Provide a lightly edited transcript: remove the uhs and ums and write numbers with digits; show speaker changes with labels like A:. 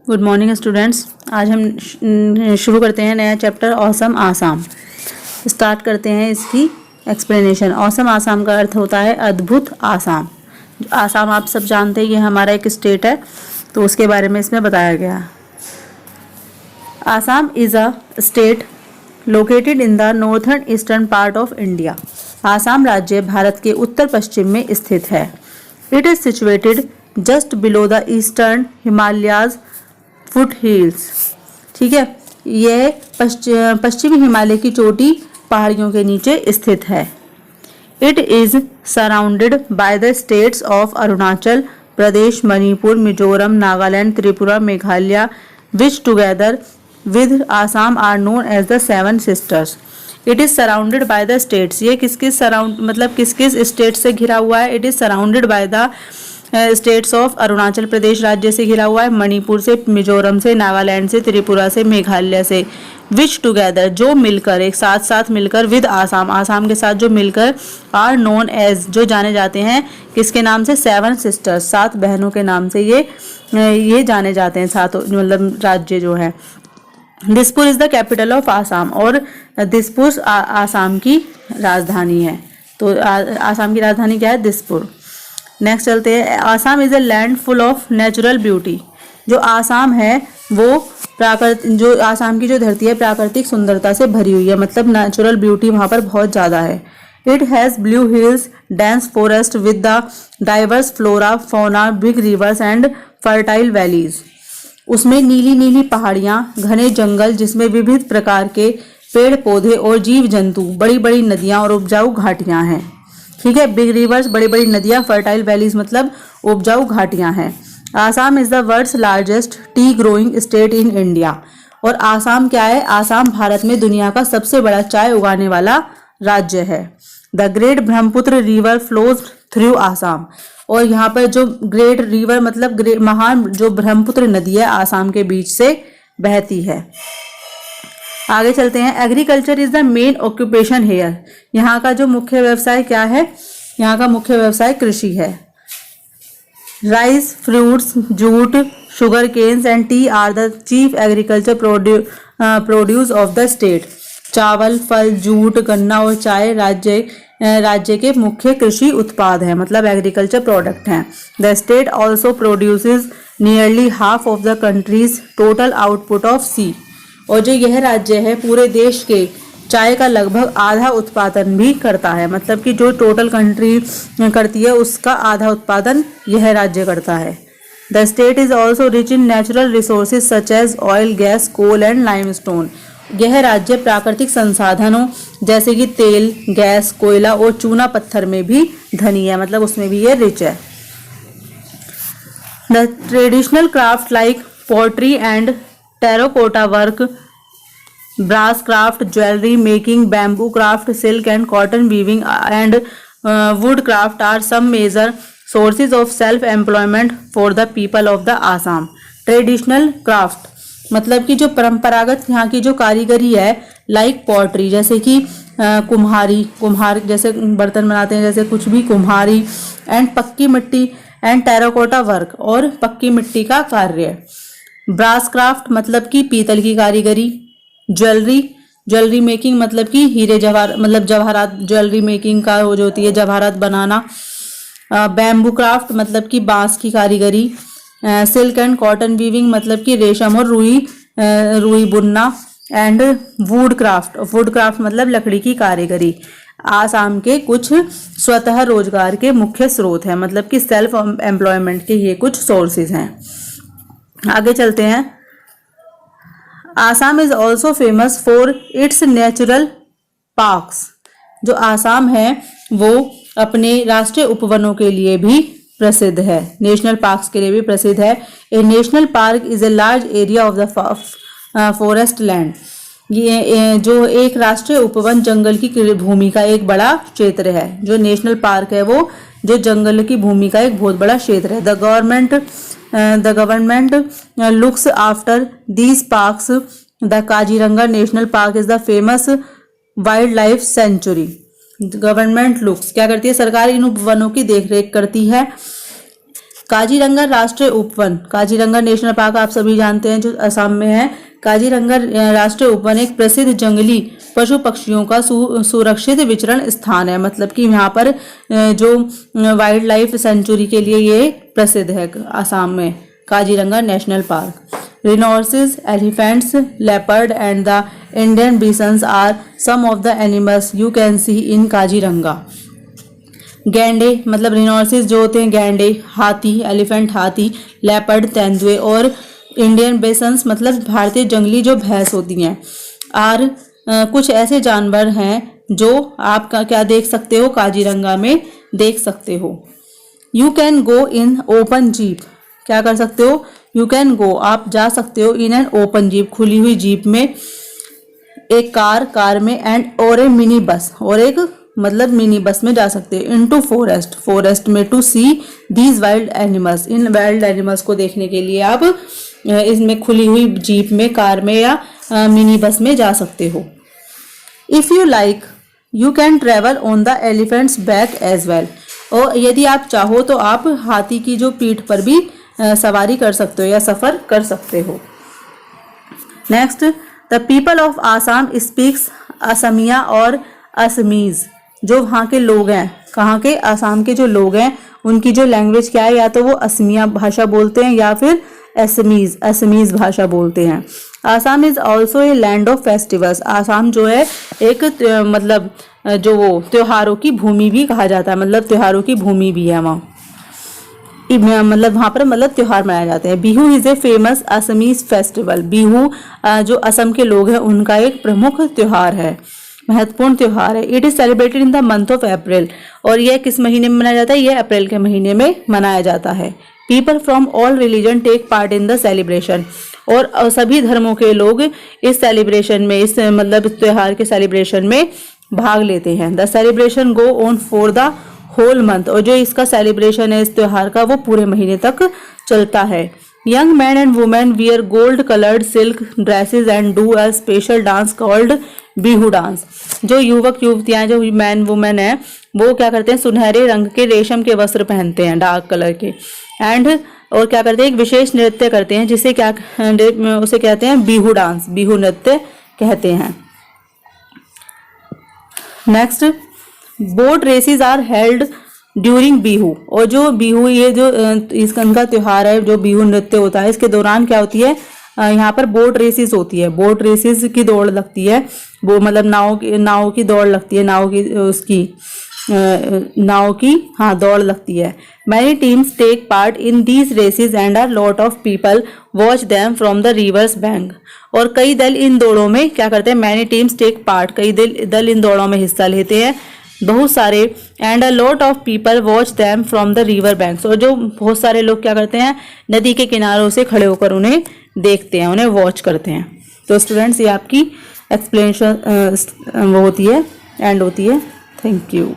A: Good morning students. आज हम शुरू करते हैं नया चैप्टर ऑसम आसाम। स्टार्ट करते हैं इसकी एक्सप्लेनेशन। ऑसम आसाम का अर्थ होता है अद्भुत आसाम। आसाम आप सब जानते हैं, ये हमारा एक स्टेट है, तो उसके बारे में इसमें बताया गया। Assam is a state located in the northern eastern part of India. Assam राज्य भारत के उत्तर पश्चिम में स्थित है। It is situated just below the eastern Himalayas foot hills. ठीक है, यह पश्चिमी हिमालय की चोटी पहाड़ियों के नीचे स्थित है। It is surrounded by the states of Arunachal Pradesh, Manipur, Mizoram, Nagaland, Tripura, Meghalaya, which together with Assam are known as the seven sisters. It is surrounded by the states, ये किस किस सराउंड मतलब किस किस स्टेट से घिरा हुआ है। It is surrounded by the states of Arunachal Pradesh राज्य से घिरा हुआ है, मणिपुर से, मिजोरम से, नागालैंड से, त्रिपुरा से, मेघालय से, विच टुगेदर जो मिलकर एक साथ साथ मिलकर, विद आसाम आसाम के साथ जो मिलकर, आर नोन एज जो जाने जाते हैं किसके नाम से, सेवन सिस्टर्स सात बहनों के नाम से ये जाने जाते हैं, सात मतलब राज्य जो है। Dispur is the capital of Assam, और दिसपुर आसाम की राजधानी है। तो आसाम की राजधानी क्या है, दिसपुर। नेक्स्ट चलते हैं। Assam is a land full of natural beauty. जो आसाम है वो जो आसाम की जो धरती है प्राकृतिक सुंदरता से भरी हुई है, मतलब नेचुरल ब्यूटी वहाँ पर बहुत ज़्यादा है। It has blue hills, dense forest with the diverse flora fauna, big reverse and fertile valleys. उसमें नीली नीली पहाड़ियाँ, घने जंगल जिसमें विविध प्रकार के पेड़ पौधे और जीव जंतु, बड़ी बड़ी नदियाँ और उपजाऊ घाटियाँ हैं। ठीक है, बिग रिवर्स बड़ी बड़ी नदियाँ, फर्टाइल वैलीज मतलब उपजाऊ घाटियाँ हैं। Assam is the world's largest tea growing state in India. और आसाम क्या है, आसाम भारत में दुनिया का सबसे बड़ा चाय उगाने वाला राज्य है। The great Brahmaputra river flows through Assam. और यहाँ पर जो ग्रेट रिवर मतलब महान जो ब्रह्मपुत्र नदी है आसाम के बीच से बहती है। आगे चलते हैं। Agriculture is the main occupation here. यहाँ का जो मुख्य व्यवसाय क्या है, यहाँ का मुख्य व्यवसाय कृषि है। Rice, fruits, jute, sugar canes and tea are the chief agriculture produce of the state. चावल, फल, जूट, गन्ना और चाय राज्य के मुख्य कृषि उत्पाद हैं, मतलब एग्रीकल्चर प्रोडक्ट हैं। The state also produces nearly half of the country's total output of sea. और जो यह राज्य है पूरे देश के चाय का लगभग आधा उत्पादन भी करता है, मतलब कि जो टोटल कंट्री करती है उसका आधा उत्पादन यह राज्य करता है। The state is also rich in natural resources such as oil, gas, coal and limestone. यह राज्य प्राकृतिक संसाधनों जैसे कि तेल, गैस, कोयला और चूना पत्थर में भी धनी है, मतलब उसमें भी यह रिच है। The traditional craft like pottery and terracotta work, brass craft, jewellery making, bamboo craft, silk and cotton weaving and wood craft are some major sources of self employment for the people of the Assam. Traditional craft मतलब कि जो परंपरागत यहाँ की जो कारीगरी है, like pottery जैसे कि कुम्हार जैसे बर्तन बनाते हैं, जैसे कुछ भी कुम्हारी, एंड पक्की मिट्टी एंड टेराकोटा वर्क और पक्की मिट्टी का कार्य। ब्रास क्राफ्ट मतलब कि पीतल की कारीगरी। ज्वेलरी मेकिंग मतलब कि हीरे जवाहर मतलब जवाहरात, ज्वेलरी मेकिंग का वो जो होती है जवाहरात बनाना। बैम्बू क्राफ्ट मतलब कि बांस की कारीगरी। सिल्क एंड कॉटन वीविंग मतलब कि रेशम और रुई बुनना। एंड वुड क्राफ्ट मतलब लकड़ी की कारीगरी। आसाम के कुछ स्वतः रोजगार के मुख्य स्रोत हैं, मतलब कि सेल्फ एम्प्लॉयमेंट के ये कुछ सोर्सेज हैं। आगे चलते हैं। Assam is also famous for its natural parks. जो आसाम है वो अपने राष्ट्रीय उपवनों के लिए भी प्रसिद्ध है, नेशनल पार्क्स के लिए भी प्रसिद्ध है। A national park is a large area of the forest land. ये जो एक राष्ट्रीय उपवन जंगल की भूमि का एक बड़ा क्षेत्र है। जो नेशनल पार्क है वो जो जंगल की भूमि का एक बहुत बड़ा क्षेत्र है। The government looks after these parks. The Kaziranga national park is the famous wild life sanctuary. Government looks क्या करती है, सरकार इन उपवनों की देखरेख करती है। काजीरंगा राष्ट्रीय उपवन, काजीरंगा नेशनल पार्क आप सभी जानते हैं जो असम में है। काजीरंगा राष्ट्रीय उपवन एक प्रसिद्ध जंगली पशु पक्षियों का सुरक्षित विचरण स्थान है। मतलब कि यहाँ पर जो वाइल्ड लाइफ सेंचुरी के लिए ये प्रसिद्ध है असम में, Kaziranga national park. Rhinoceros, elephants, leopard and the Indian bisons are some of the animals you can see in Kaziranga. गैंडे मतलब रिनोसिस जो होते हैं गैंडे, हाथी एलिफेंट हाथी, लेपर्ड तेंदुए और इंडियन बेसन्स मतलब भारतीय जंगली जो भैंस होती हैं। आर कुछ ऐसे जानवर हैं जो आप क्या देख सकते हो काजीरंगा में देख सकते हो। You can go in open jeep, क्या कर सकते हो, यू कैन गो आप जा सकते हो इन एन ओपन जीप खुली हुई जीप में, एक कार में एंड और ए मिनी बस और एक मतलब मिनी बस में जा सकते हो। इनटू फॉरेस्ट में to see these wild animals, इन वाइल्ड एनिमल्स को देखने के लिए आप इसमें खुली हुई जीप में, कार में या मिनी बस में जा सकते हो। If you like you can travel on the elephant's back as well, और यदि आप चाहो तो आप हाथी की जो पीठ पर भी सवारी कर सकते हो या सफर कर सकते हो। Next, the people of Assam speaks Asamiya और असमीज, जो वहाँ के लोग हैं, कहाँ के, आसाम के जो लोग हैं उनकी जो लैंग्वेज क्या है, या तो वो असमिया भाषा बोलते हैं या फिर असमीज भाषा बोलते हैं। Assam is also a land of festivals, Assam जो है एक मतलब जो वो त्योहारों की भूमि भी कहा जाता है, मतलब त्योहारों की भूमि भी है वहाँ, मतलब वहाँ पर मतलब त्योहार मनाए जाते हैं। Bihu is a famous Assamese festival, Bihu जो असम के लोग हैं उनका एक प्रमुख त्योहार है, महत्वपूर्ण त्योहार है। It is celebrated in the month of April, और यह किस महीने में मनाया जाता है, यह अप्रैल के महीने में मनाया जाता है। People from all religion take part in the celebration, और सभी धर्मों के लोग इस सेलिब्रेशन में, इस मतलब त्योहार के सेलिब्रेशन में भाग लेते हैं। The celebration go on for the whole month, और जो इसका सेलिब्रेशन है इस त्योहार का वो पूरे महीने तक चलता है। Young man and women wear gold coloured silk dresses and do a special dance called Bihu dance, जो युवक युवतियां जो मैन वुमेन है वो क्या करते हैं, सुनहरे रंग के रेशम के वस्त्र पहनते हैं, डार्क कलर के, एंड और क्या करते हैं, एक विशेष नृत्य करते हैं जिसे क्या उसे कहते हैं बिहू डांस, बिहू नृत्य कहते हैं। Next, boat races are held during Bihu, और जो बिहू ये जो इसका त्योहार है, जो बिहू नृत्य होता है इसके दौरान क्या होती है, यहाँ पर बोट रेसेस होती है, बोट रेसेस की दौड़ लगती है, वो मतलब नाव की दौड़ लगती है, नाव की हाँ दौड़ लगती है। Many teams take part in these races and are lot of people watch them from the river's bank, और कई दल इन दौड़ों में क्या करते हैं, मैनी टीम्स टेक पार्ट, कई दल इन दौड़ों में हिस्सा लेते हैं, बहुत सारे, and a lot of people watch them from the river banks, और जो बहुत सारे लोग क्या करते हैं नदी के किनारों से खड़े होकर उन्हें देखते हैं, उन्हें वॉच करते हैं। तो स्टूडेंट्स ये आपकी एक्सप्लेनेशन वो होती है, एंड होती है। Thank you.